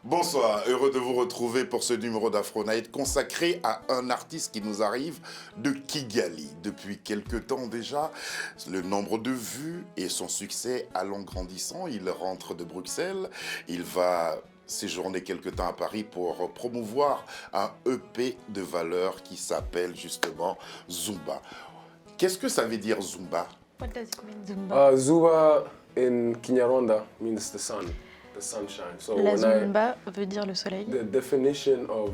Bonsoir, heureux de vous retrouver pour ce numéro d'Afro Night consacré à un artiste qui nous arrive de Kigali. Depuis quelque temps déjà, le nombre de vues et son succès allant grandissant. Il rentre de Bruxelles, il va séjourner quelque temps à Paris pour promouvoir un EP de valeur qui s'appelle justement Zumba. Qu'est-ce que ça veut dire Zumba? What does it mean, Zumba? Zumba in Kinyarwanda means the sun, the sunshine. So La Zumba veut dire le soleil. the definition of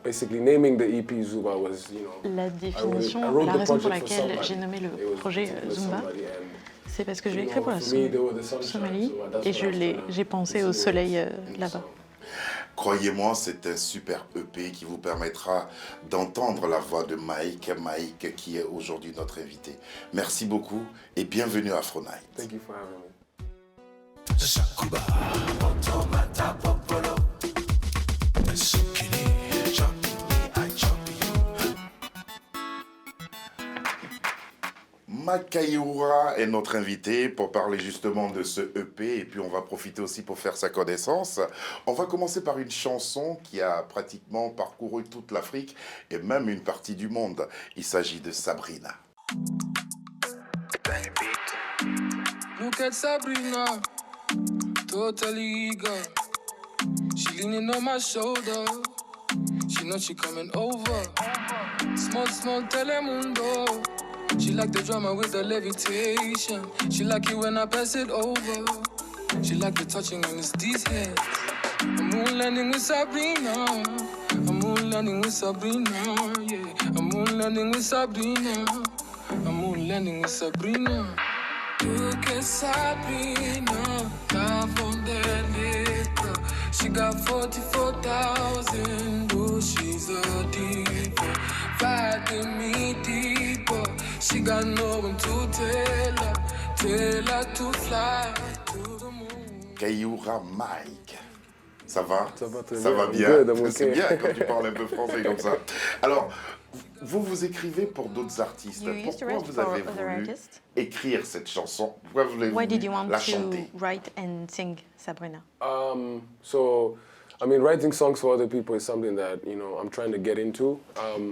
basically naming the EP Zumba was, La définition, I wrote la the raison pour project for laquelle somebody. j'ai nommé It le was projet with Zumba, somebody, and, c'est parce que je l'ai écrit you pour know, la for me, there was the Somalie sunshine, so that's et what I was trying to j'ai pensé au insinuate soleil in the là-bas. song. Croyez-moi, c'est un super EP qui vous permettra d'entendre la voix de Mike qui est aujourd'hui notre invité. Merci beaucoup et bienvenue à Afro Night. Thank you for having me. Makayura est notre invité pour parler justement de ce EP et puis on va profiter aussi pour faire sa connaissance. On va commencer par une chanson qui a pratiquement parcouru toute l'Afrique et même une partie du monde. Il s'agit de Sabrina. Look at Sabrina, totally eager. She leaning on my shoulder. She knows she coming over. Small, telemundo. She like the drama with the levitation. She like it when I pass it over. She like the touching when it's these hands. I'm moon landing with Sabrina. I'm moon landing with Sabrina. Yeah, I'm moon landing with Sabrina. I'm moon landing with Sabrina. Look at Sabrina, love on that liquor. She got 44,000, oh, she's a diva. Riding me deeper, she got no one to tell her to fly to the moon. Kayura Mike. Ça va? Ça va très Ça bien. va bien. Good, I'm C'est okay. bien quand tu parles un peu français comme ça. Alors, vous écrivez pour d'autres artistes. You used to Pourquoi write vous for avez other voulu artists? écrire cette chanson? Pourquoi voulez-vous Why did you want la to chanter? write and sing Sabrina? So, I mean, writing songs for other people is something that, I'm trying to get into.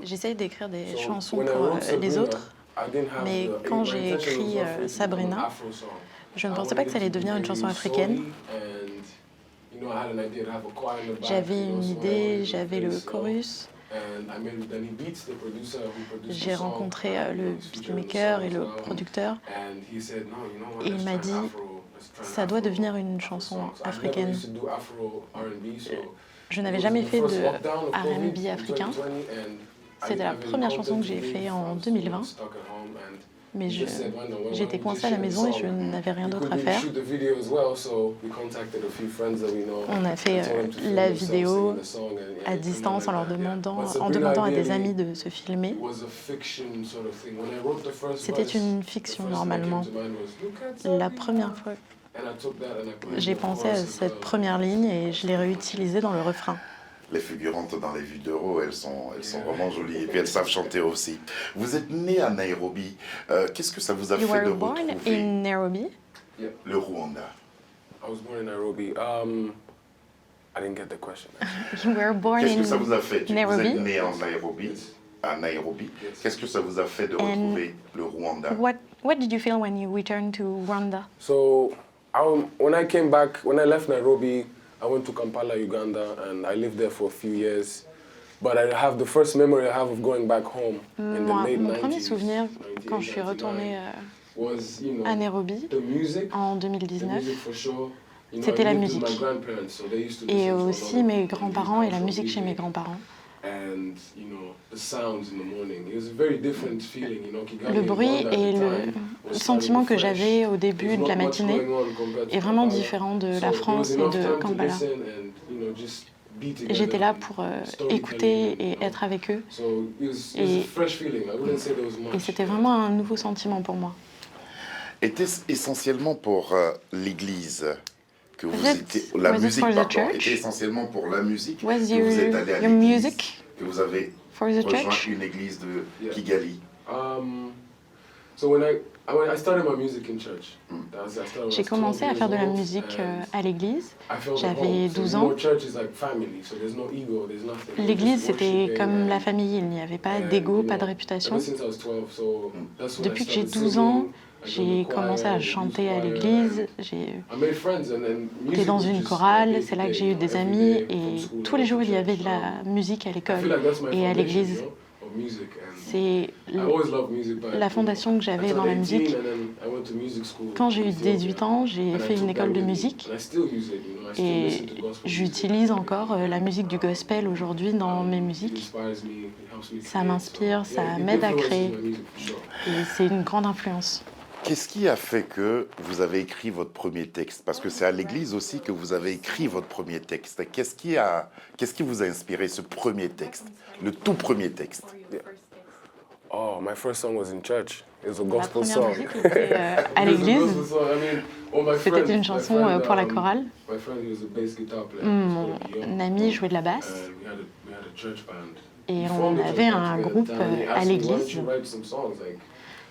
J'essaye d'écrire des So chansons when I pour wrote les Sabrina, autres. I didn't have Mais the- quand my j'ai intention écrit, was not for it to become Sabrina, an Afro song. je ne I pensais pas que ça allait wanted it to devenir une be chanson very africaine. soul-y, and, I had an idea to have a choir in the back, J'avais so une when I idée, wanted to j'avais le play slow, chorus. and I met with Danny Beats, the producer who produced J'ai the song, rencontré and, le he's featured in the beatmaker song et as le well. producteur. And he said, no, you know what, Et il let's m'a try dit, an Afro- let's try an ça doit Afro- devenir une Afro chanson song. So I've never africaine. used to do Afro R&B, so Je n'avais it was jamais the fait first de lockdown of COVID R&B in africain. 2020, and C'était la I really première wanted chanson que to j'ai leave fait en France, 2020. stuck at home, and Mais he just said, "Why not? Why j'étais don't we coincée just à la shoot the maison et song?" je n'avais rien We d'autre à couldn't faire. shoot the video as well, so we contacted a few friends that we know. On a fait and told them to film la themselves vidéo singing the song, and, à yeah, distance en leur like that, yeah. demandant, But en Sabrina demandant à des really amis de se filmer. was a fiction sort of thing. When I wrote the first C'était verse, une the fiction first thing that normalement. came to mind was, "Look at La Sabrina." première fois, And I took that and I put it j'ai in the pensé à chorus as cette well. première ligne et je l'ai réutilisée dans le refrain. Les figurantes dans les vidéos, elles sont vraiment jolies et puis elles savent chanter aussi. Vous êtes né à Nairobi. Qu'est-ce que ça vous a You fait de were born retrouver in Nairobi. Yeah, le Rwanda? I was born in Nairobi. I didn't get the question. You were born Qu'est-ce que in ça vous a fait? Vous Nairobi. êtes né en Nairobi, à Nairobi. Qu'est-ce que ça vous a fait de retrouver le Rwanda? What did you feel when you returned to Rwanda? So when I came back, when I left Nairobi, I went to Kampala, Uganda, and I lived there for a few years. But I have the first memory I have of going back home in the late Mon 90s. premier souvenir 98, quand je suis 99, retournée was, à Nairobi the music, en the 2019. music for sure. C'était I la lived with musique. my grandparents, so they used to Et listen to a lot aussi of mes R&B, grands-parents et la cultural musique chez mes music. grands-parents. And the sounds in the morning. It was a very different feeling, Kigali Le and bruit Rwanda at et the le time was sentiment que starting j'avais fresh. au début There's de la not much matinée going on compared to est vraiment Kampala. différent de So la there France was et enough de time to Kampala. listen and, just be Et together j'étais là and pour storytelling, écouter et être avec eux. So it was Et- a fresh feeling. I wouldn't say there was Et much. c'était vraiment un nouveau sentiment pour moi. Était-ce essentiellement pour l'église que vous Was it- étiez... La was it musique, for the pardon, church? était essentiellement pour la musique Was que vous êtes allé à your l'église, music que vous avez for the rejoint church? une église de Yeah. Kigali? So when I started my music in church. I started when I J'ai was 12 commencé à years faire de la old, musique and à l'église. I felt at J'avais home. So, 12 you ans. know, church is like family, so there's no ego, there's nothing. You're L'église, just c'était worshiping comme la and- famille, il n'y avait pas and, d'ego, you pas know, de réputation. ever since I was 12, so that's when I Depuis que j'ai started 12 ans, singing. I joined j'ai the commencé choir, à the youth chanter à choir, l'église. and J'ai I made friends, and then été music dans was une just chorale, day c'est to là que day, j'ai eu you know, des every amis day from et school tous les I jours went il y to avait church. de la musique à I l'école feel like that's my et à foundation, l'église. you know, of music, and C'est I always loved music, but, la fondation que j'avais until dans la 18, musique. and then I went to music school Quand j'ai in eu Ethiopia, 18 ans, j'ai and I fait took une that école de with me, musique and I still use it, you know, I still et listen to gospel music. j'utilise encore la musique du gospel aujourd'hui dans mes It musiques. inspires me, it helps me Ça create, m'inspire, so, ça yeah, it m'aide à influences créer. my music for sure. Et c'est une grande influence. Qu'est-ce qui a fait que vous avez écrit votre premier texte? Parce que c'est à l'église aussi que vous avez écrit votre premier texte. Qu'est-ce qui vous a inspiré ce premier texte, le tout premier texte? Oh, my first song was in church. It was a Ma gospel première song. musique était à It was a l'église. gospel song. I mean, all my friends- C'était une my chanson friend, pour la chorale. My friend, he was a bass guitar player. He was called Guillaume. Mon ami jouait de la basse And we had a church band. et We on formed a church avait band un together, groupe and he à asked me, "Why don't l'église. you write some songs?" Like,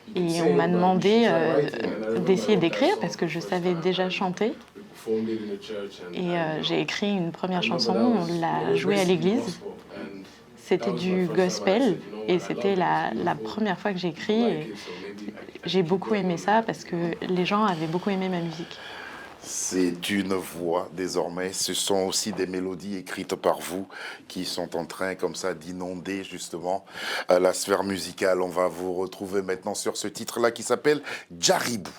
you can Et sing, on m'a but you demandé should try writing. And I remember d'essayer I wrote that d'écrire song parce que for je the first savais time, déjà and chanter. we performed it in the church, and, Et j'ai écrit une première I remember chanson, that was- on it l'a was jouée à basically l'église. gospel, and C'était that was my du first time I gospel said, you know what, et I c'était love la it, it's beautiful. première fois que j'ai I écrit. like Et it, so maybe I j'ai can beaucoup keep aimé going ça on parce it. que les gens avaient beaucoup aimé ma musique. C'est une voix désormais, ce sont aussi des mélodies écrites par vous qui sont en train comme ça d'inonder justement la sphère musicale. On va vous retrouver maintenant sur ce titre-là qui s'appelle Djaribou.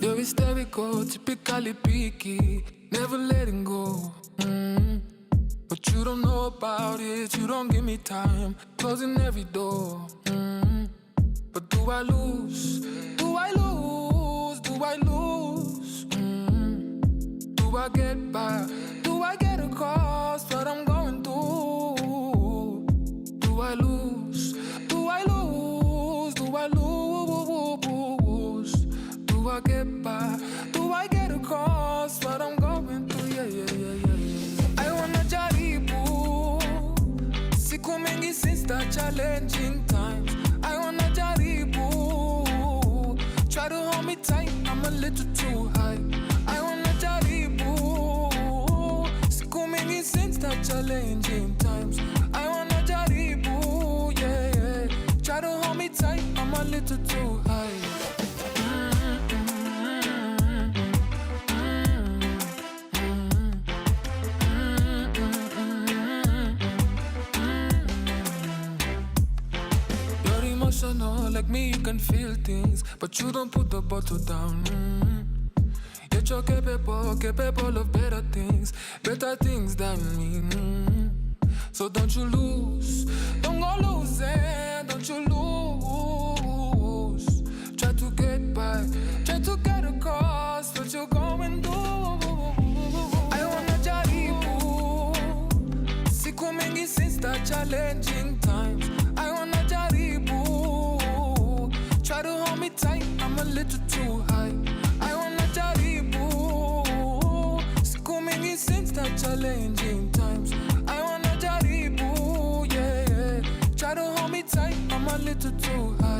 You're hysterical, typically picky, never letting go. But you don't know about it, you don't give me time, closing every door. But do I lose? Do I lose? Do I lose? Do I get by? Do I get across what I'm going through? Do I lose? Do I lose? Do I lose? Do I get by? Do I get across what I'm going through? Yeah, yeah, yeah, yeah, yeah. I wanna jaribu. Siku mingi since the challenging times. I wanna jaribu. Try to hold me tight, I'm a little too high. I wanna jaribu. Siku mingi since the challenging times. I wanna jaribu, yeah, yeah. Try to hold me tight, I'm a little too high. You're emotional like me, you can feel things, but you don't put the bottle down. Yet you're capable of better things than me. So don't you lose, don't go losing, don't you lose. Try to get by, try to get across what you're going through. I wanna jaribu, siku mingi since the challenging times. I wanna jaribu, try to hold me tight, I'm a little too high. I wanna jaribu, siku mingi since the challenging times. I wanna jaribu, yeah, yeah. Try to hold me tight, I'm a little too high.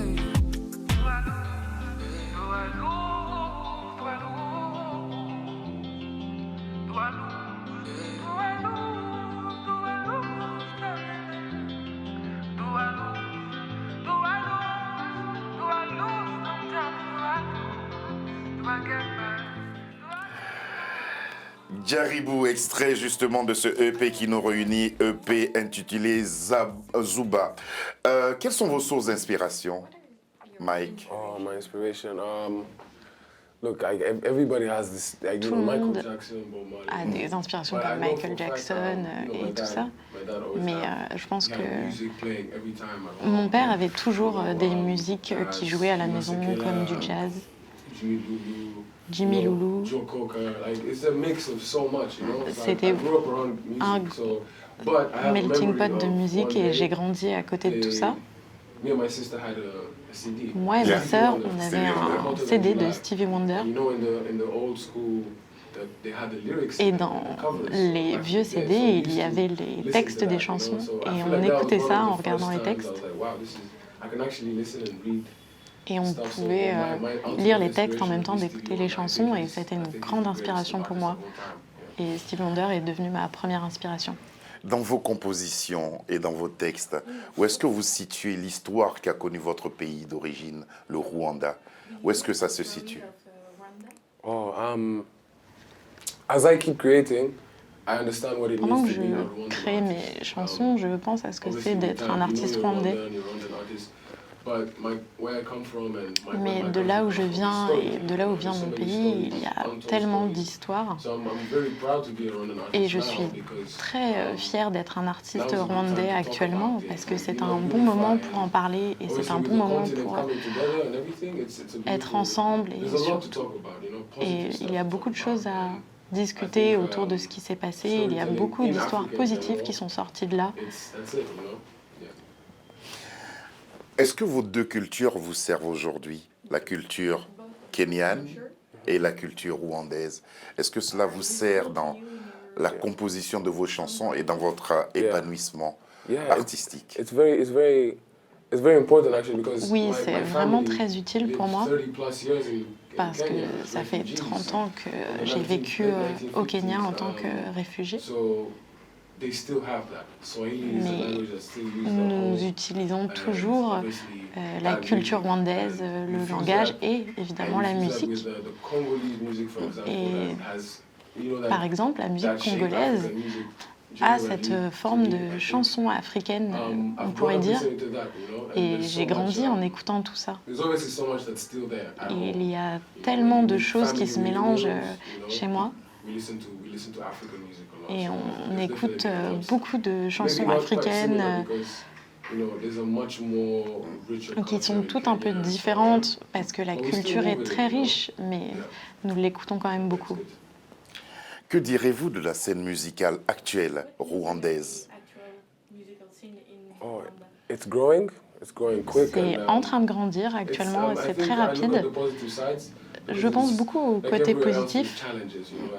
Djaribou, extrait justement de ce EP qui nous réunit, EP intitulé Zuba. Quelles sont vos sources d'inspiration, Mike? Oh, my inspiration. Look, everybody has this. Like, you Tout know, le Michael monde Jackson, Bob Marley. a des inspirations But I comme know for Michael a fact, Jackson you know, my et tout dad- ça. my dad always Mais had- je pense he had que music playing every time at mon home. père avait toujours des Um, musiques jazz, qui jouaient à la Nina maison, Sekela, comme du jazz. Jimmy Lulu, Jimmy you know, Lulu. Joe Cocker, like it's a mix of so much, you know. Like, C'était I grew up around music, un so, but I have a melting memory pot de of musique one et day, j'ai grandi à côté de tout ça. Me and my sister had a CD. Moi et Yeah. ma sœur, Stevie on Wonder. avait un Hotter Than CD de July. Stevie Wonder. And you know, in the old school Et dans les vieux CD, il y avait les textes des chansons et on écoutait ça en regardant les textes. Et on pouvait lire les textes en même temps d'écouter les chansons et c'était une grande inspiration pour moi. Et Stevie Wonder est devenu ma première inspiration. Dans vos compositions et dans vos textes, où est-ce que vous situez l'histoire qu'a connue votre pays d'origine, le Rwanda? Où est-ce que ça se situe? As I keep creating, I understand what it Pendant means que to be a je Rwandan crée artist. mes chansons, je pense à ce que c'est d'être un artiste rwandais. Mais de là où je viens et de là où vient mon pays, il y a tellement d'histoires. Et je suis très fière d'être un artiste rwandais actuellement parce que c'est un bon moment pour en parler et c'est un bon moment pour être ensemble. Et il y a beaucoup de choses à discuter autour de ce qui s'est passé. Il y a beaucoup d'histoires positives qui sont sorties de là. Est-ce que vos deux cultures vous servent aujourd'hui? La culture kenyane et la culture rwandaise. Est-ce que cela vous sert dans la composition de vos chansons et dans votre épanouissement artistique? Oui, c'est vraiment très utile pour moi parce que ça fait 30 ans que j'ai vécu au Kenya en tant que réfugié. Mais nous utilisons toujours la culture rwandaise, le langage et évidemment la musique. Et par exemple, la musique congolaise a cette forme de chanson africaine, on pourrait dire, et j'ai grandi en écoutant tout ça. Et il y a tellement de choses qui se mélangent chez moi. Et on écoute beaucoup de chansons africaines qui sont toutes un peu différentes parce que la culture est très riche, mais nous l'écoutons quand même beaucoup. Que direz-vous de la scène musicale actuelle rwandaise? It's growing quick. C'est en train de grandir actuellement, c'est très rapide. Je pense beaucoup au côté positif,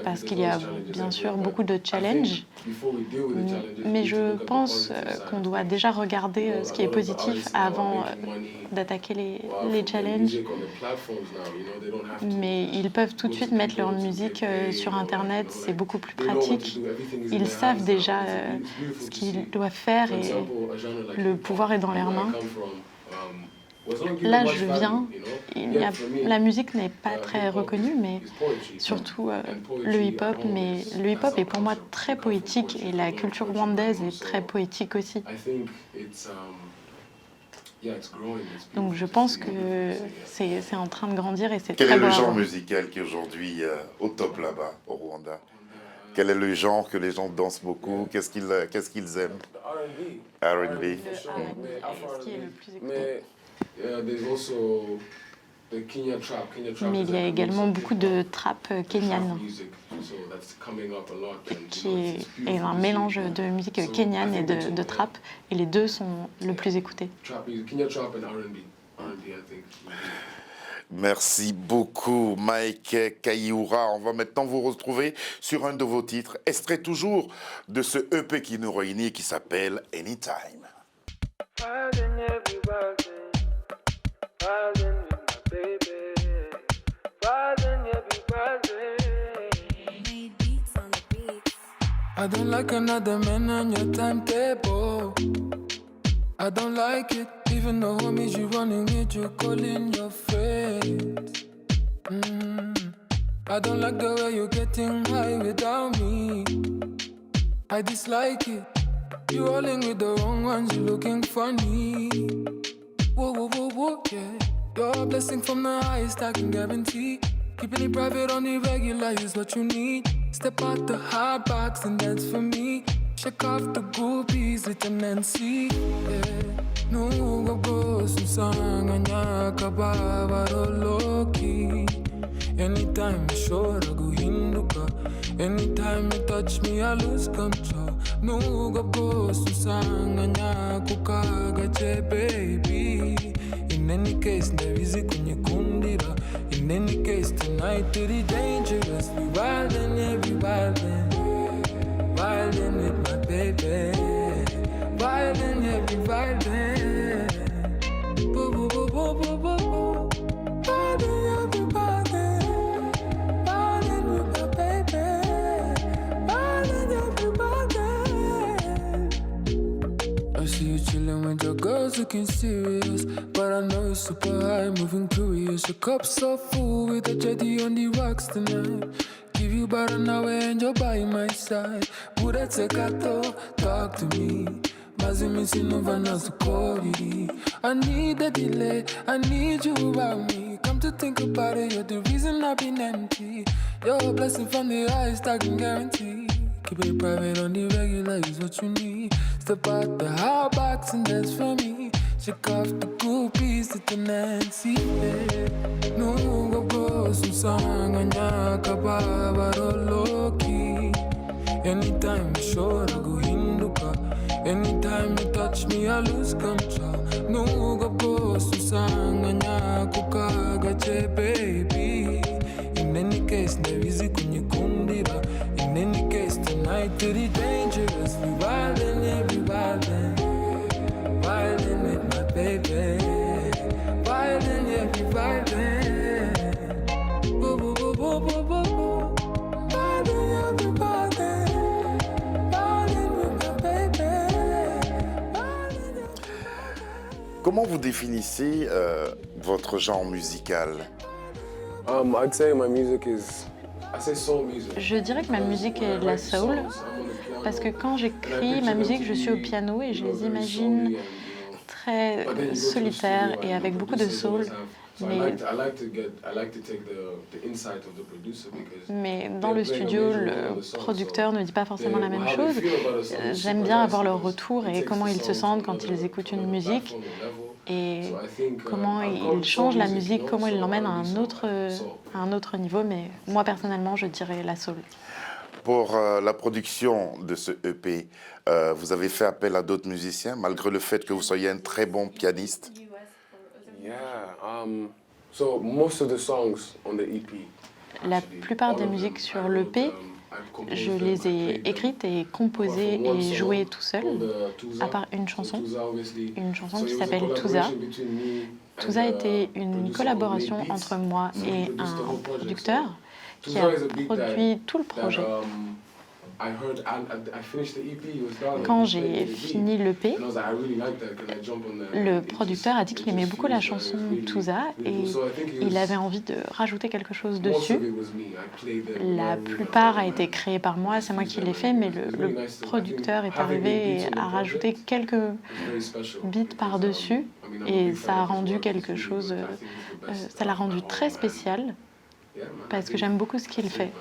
parce qu'il y a bien sûr beaucoup de challenges, mais je pense qu'on doit déjà regarder ce qui est positif avant d'attaquer les challenges. Mais ils peuvent tout de suite mettre leur musique sur Internet, c'est beaucoup plus pratique. Ils savent déjà ce qu'ils doivent faire et le pouvoir est dans leurs mains. Là, je viens, la musique n'est pas très reconnue, mais surtout le hip-hop. Mais le hip-hop est pour moi très poétique et la culture rwandaise est très poétique aussi. Donc je pense que c'est en train de grandir et c'est très beau. Quel est le genre musical qui est aujourd'hui au top là-bas, au Rwanda? Quel est le genre que les gens dansent beaucoup? Qu'est-ce qu'ils aiment? R&B. Le R&B est ce qui est le plus écouté. Mais il y a également beaucoup de trap kenyane, qui est un mélange de musique kenyane et de trap, et les deux sont le plus écoutés. Merci beaucoup, Mike Kayiura. On va maintenant vous retrouver sur un de vos titres, extrait toujours de ce EP qui nous réunit, qui s'appelle Anytime. I don't like another man on your timetable. I don't like it, even the homies you running with, you calling your friends. I don't like the way you're getting high without me. I dislike it. You rolling with the wrong ones, you looking funny. Whoa, whoa, whoa, whoa, yeah. You're a blessing from the highest, I can guarantee. Keeping it private on the regular is what you need. Step out the hard box and dance for me. Shake off the groupies with an NC, yeah. Nuga goes usanga nyaka baba roloki. Anytime you show guhinduka. Anytime you touch me I lose control. Nuga goes usanga nyaka kagache baby. In any case ndabizi kunyikundira. In any case tonight to the dangerous. We wildin', yeah, we wildin'. Wildin' with my baby. Wildin', yeah, we wildin'. Boo, boo, boo, boo, boo, boo, boo. Wildin', yeah, we wildin'. Wildin' with my baby. Wildin', yeah, we wildin'. I see you chillin' with your girls looking serious, but I know you're super high, moving curious. Your cup's so full with a jetty on the rocks tonight. Give you about an hour and you're by my side. Would I take a talk to me? Mazimisi Novana Sukori. I need a delay, I need you around me. Come to think about it, you're the reason I've been empty. You're a blessing from the highest I can guarantee. Keep it private on the regular is what you need. Step out the hard box and dance for me. Shake off the groupies to the Nancy. Yeah. No, go go, some song and yakababa low-key. Anytime you show, I go hinduka. Anytime you touch me, I lose control. No, go go, some song and yakuka gache, baby. In any case, there is a kunyikundira. In any case, tonight to the dangerous. We wildin', yeah, we wildin'. Wildin' with my baby. Wildin', yeah, we wildin'. Boo, boo, boo, boo, boo, boo, boo. Wildin', yeah, we wildin'. Wildin' with my baby. Wildin', yeah, we wildin'. Comment vous définissez votre genre musical? I'd say my music is, I say soul music. Je dirais que ma musique est de la soul, parce que quand j'écris ma musique, je suis au piano et je les imagine très solitaires et avec beaucoup de soul. Mais dans le studio, le producteur ne dit pas forcément la même chose. J'aime bien avoir leur retour et comment ils se sentent quand ils écoutent une musique et comment ils changent la musique, comment ils l'emmènent à un autre niveau. Mais moi, personnellement, je dirais la soul. Pour la production de ce EP, vous avez fait appel à d'autres musiciens, malgré le fait que vous soyez un très bon pianiste? Yeah, so most of the songs on the EP. La plupart des musiques sur l'EP, je les ai écrites et composées et jouées tout seul, à part une chanson qui s'appelle Touza. Touza était une collaboration entre moi et un producteur qui a produit tout le projet. Quand j'ai fini l'EP, le producteur a dit qu'il aimait beaucoup la chanson Touza et il avait envie de rajouter quelque chose dessus. La plupart a été créée par moi, c'est moi qui l'ai fait, mais le producteur est arrivé et a rajouté quelques beats par-dessus et ça a rendu quelque chose, ça l'a rendu très spécial parce que j'aime beaucoup ce qu'il fait.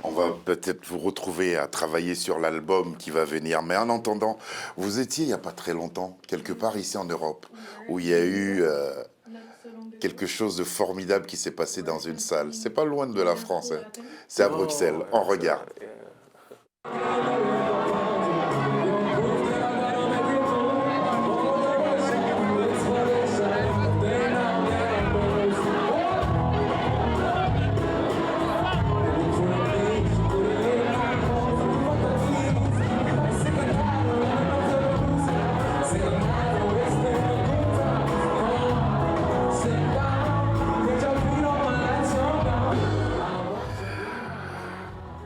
On va peut-être vous retrouver à travailler sur l'album qui va venir. Mais en attendant, vous étiez il n'y a pas très longtemps, quelque part ici en Europe, où il y a eu quelque chose de formidable qui s'est passé dans une salle. C'est pas loin de la France, hein. C'est à Bruxelles. On regarde.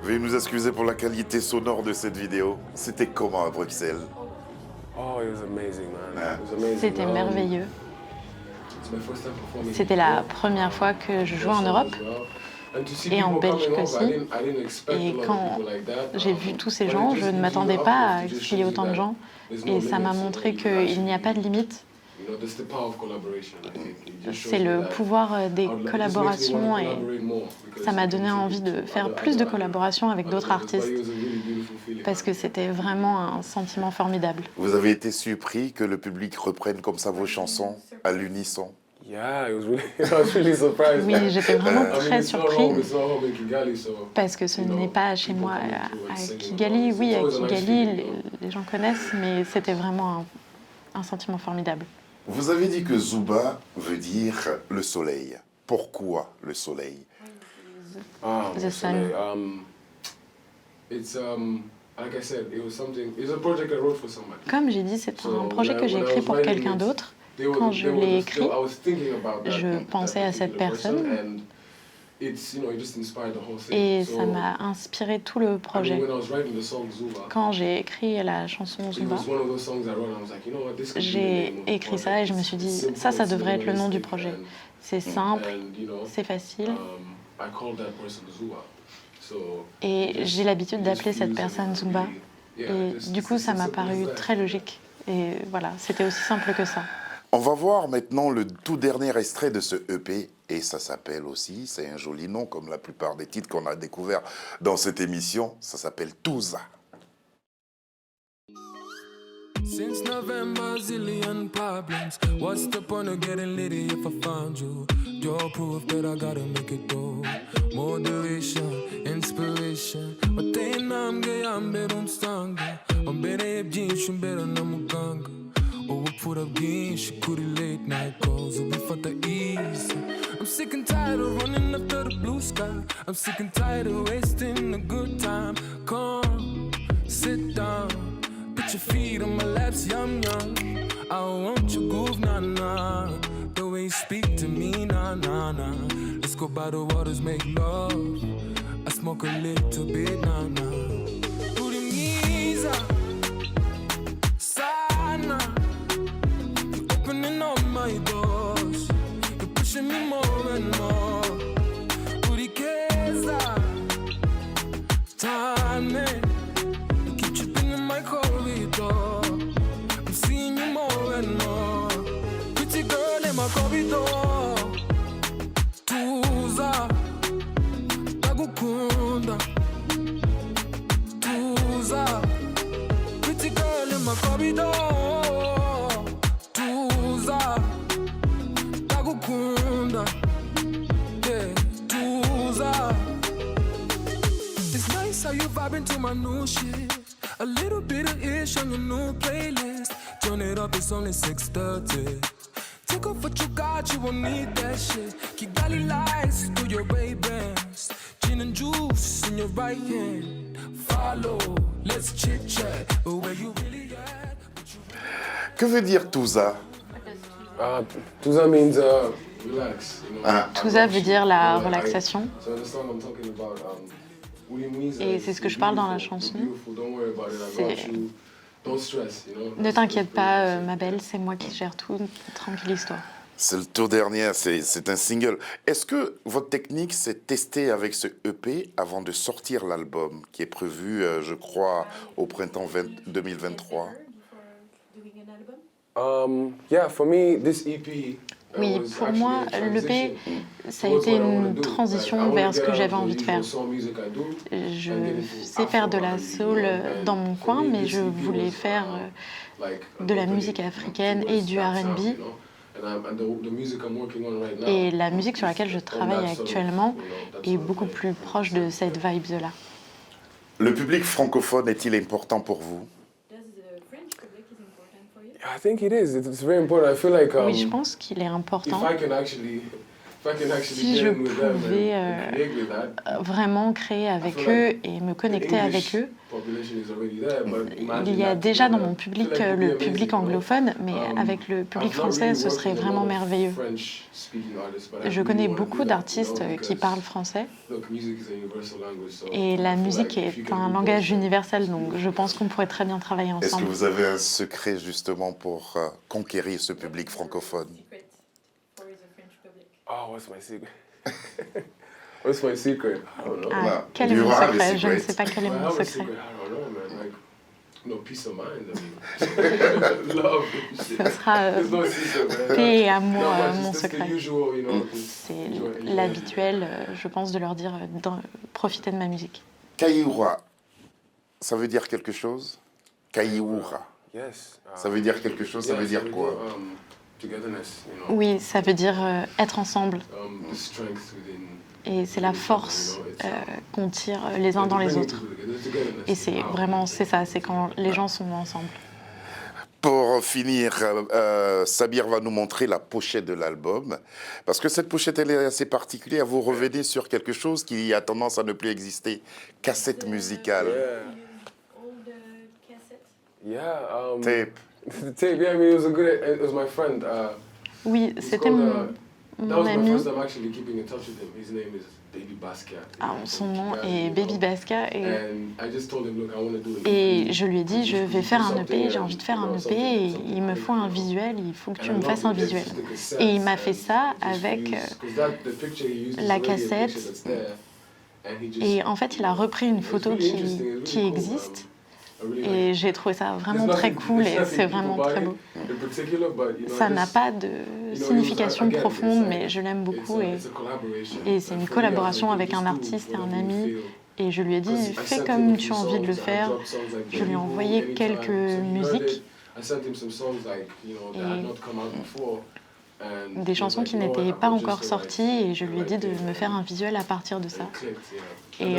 Veuillez nous excuser pour la qualité sonore de cette vidéo. C'était comment à Bruxelles? Oh, it was amazing, man. It was amazing. C'était merveilleux. C'était la première fois que je jouais en Europe et en Belgique aussi. Et quand j'ai vu tous ces gens, je ne m'attendais pas à qu'il y ait autant de gens. Et ça m'a montré qu'il n'y a pas de limite. C'est le pouvoir des collaborations et ça m'a donné envie de faire plus de collaborations avec d'autres artistes parce que c'était vraiment un sentiment formidable. Vous avez été surpris que le public reprenne comme ça vos chansons à l'unisson? Yeah, I was really surprised. Oui, j'étais vraiment très surpris parce que ce n'est pas chez moi à Kigali. Oui, à Kigali, les gens connaissent, mais c'était vraiment un sentiment formidable. Vous avez dit que Zuba veut dire le soleil. Pourquoi le soleil? the sun? Like I said, it's a project I wrote for somebody. Comme j'ai dit, c'est un projet que j'ai écrit pour quelqu'un d'autre. Quand je l'ai écrit, je pensais à cette personne et ça m'a inspiré tout le projet. Quand j'ai écrit la chanson Zumba, j'ai écrit ça et je me suis dit, ça devrait être le nom du projet. C'est simple, c'est facile. Et j'ai l'habitude d'appeler cette personne Zumba. Et du coup, ça m'a paru très logique. Et voilà, c'était aussi simple que ça. On va voir maintenant le tout dernier extrait de ce EP. Et ça s'appelle aussi, c'est un joli nom, comme la plupart des titres qu'on a découverts dans cette émission. Ça s'appelle Tuza. Since November, zillion problems. What's the point of getting litty if I found you? You're proof that I gotta make it go. Moderation, inspiration. But then I'm gay, I'm better, I'm stronger. I'm better if jeans, I'm better, I'm ganga. Oh, we put up games, she could late night calls. So we fought the easy. I'm sick and tired of running after the blue sky. I'm sick and tired of wasting a good time. Come, sit down. Put your feet on my laps, yum yum. I want your groove, nah nah. The way you speak to me, nah nah nah. Let's go by the waters, make love. I smoke a little bit, nah nah. Urimiza, sana. You're opening all my doors. You're pushing me more and more. Urikeza, time. I'm seeing you more and more. Pretty girl in my corridor. Tuza, Tagukunda. Tuza, pretty girl in my corridor. Tuza, Tagukunda. Yeah, Tuza. It's nice how you vibing to my new shit. A little bit of ish on your new playlist. Turn it up, it's only 6:30. Take off what you got, you won't need that shit. Kigali lights through your Ray-Bans. Gin and juice in your right hand. Follow, let's chit-chat. Where you really at? Que veut dire Tuza? Tuza means relax. You know? Tuza veut dire la relaxation. Et c'est ce que je parle dans la chanson. Ne t'inquiète pas, ma belle, c'est moi qui gère tout, tranquille histoire. C'est le tout dernier, c'est un single. Est-ce que votre technique s'est testée avec ce EP avant de sortir l'album qui est prévu, je crois, au printemps 2023? Yeah, for me, this EP. Oui, pour moi, l'EP, ça a été une transition vers ce que j'avais envie de faire. Je sais faire de la soul dans mon coin, mais je voulais faire de la musique africaine et du R&B. Et la musique sur laquelle je travaille actuellement est beaucoup plus proche de cette vibe-là. Le public francophone est-il important pour vous? I think it is. It's very important. I feel like oui, je pense qu'il est important. Si je pouvais vraiment créer avec eux et me connecter avec eux, il y a déjà dans mon public le public anglophone, mais avec le public français, ce serait vraiment merveilleux. Je connais beaucoup d'artistes qui parlent français et la musique est un langage universel, donc je pense qu'on pourrait très bien travailler ensemble. Est-ce que vous avez un secret justement pour conquérir ce public francophone? Oh, what's my secret? What's my secret? I don't know. Ah, quel est mon secret? Je ne sais pas quel est mon secret. I don't know, man. Like, no peace of mind. I mean, love. Ce sera paix et amour, mon secret. C'est l'habituel, je pense, de leur dire profitez de ma musique. Kaiura, ça veut dire quelque chose? Kaiura. Yes. Ça veut dire quelque chose, ça veut dire quoi? Oui, ça veut dire être ensemble. Et c'est la force qu'on tire les uns dans les autres. Et c'est vraiment, c'est ça, c'est quand les gens sont ensemble. Pour finir, Sabir va nous montrer la pochette de l'album, parce que cette pochette, elle est assez particulière. Vous revenez sur quelque chose qui a tendance à ne plus exister, cassette musicale. Tape. Tape, yeah, I mean, it was my friend. Oui, c'était mon ami. Son nom est Baby Baska et je lui ai dit je vais faire un EP, j'ai envie de faire un EP et il me faut un visuel, il faut que tu me fasses un visuel. Et il m'a fait ça avec la cassette et en fait il a repris une photo qui existe. Et j'ai trouvé ça vraiment très cool et c'est vraiment très beau. Ça n'a pas de signification profonde, mais je l'aime beaucoup et c'est une collaboration avec un artiste et un ami. Et je lui ai dit, fais comme tu as envie de le faire. Je lui ai envoyé quelques musiques. Et des chansons qui n'étaient pas encore sorties et je lui ai dit de me faire un visuel à partir de ça. Et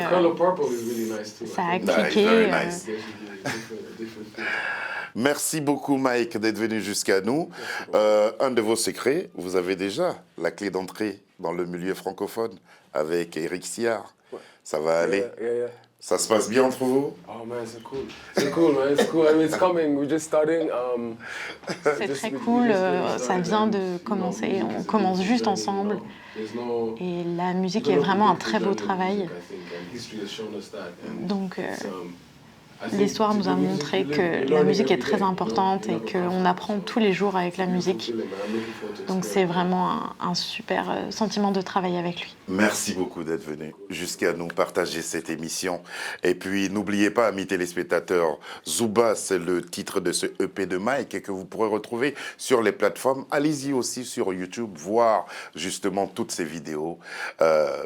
ça a cliqué. Merci beaucoup Mike d'être venu jusqu'à nous. Un de vos secrets, vous avez déjà la clé d'entrée dans le milieu francophone avec Eric Siard. Ça va aller? Ça se passe bien entre vous? Oh man, c'est cool. C'est cool, man. It's cool. I mean, it's coming. We're just starting. C'est très cool. Ça vient de commencer. On commence juste ensemble. Et la musique est vraiment un très beau travail. Donc, l'histoire nous a montré que la musique est très importante et qu'on apprend tous les jours avec la musique. Donc c'est vraiment un super sentiment de travailler avec lui. Merci beaucoup d'être venu jusqu'à nous partager cette émission. Et puis n'oubliez pas, amis téléspectateurs, Zouba, c'est le titre de ce EP de Mike et que vous pourrez retrouver sur les plateformes. Allez-y aussi sur YouTube, voir justement toutes ces vidéos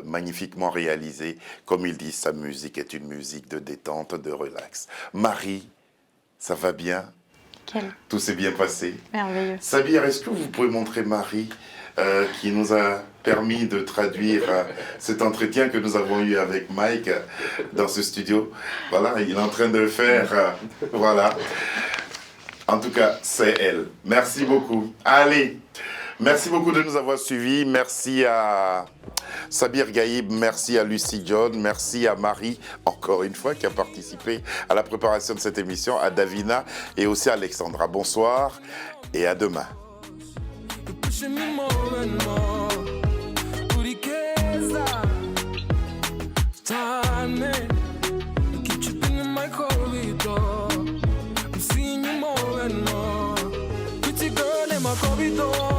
magnifiquement réalisées. Comme il dit, sa musique est une musique de détente, de relax. Marie, ça va bien? Nickel. Tout s'est bien passé? Merveilleux. Sabir, est-ce que vous pouvez montrer Marie qui nous a permis de traduire cet entretien que nous avons eu avec Mike dans ce studio? Voilà, il est en train de le faire. Voilà. En tout cas, c'est elle. Merci beaucoup. Allez, merci beaucoup de nous avoir suivis. Merci à Sabir Gaïb, merci à Lucie John, merci à Marie, encore une fois, qui a participé à la préparation de cette émission, à Davina et aussi à Alexandra. Bonsoir et à demain. Corridor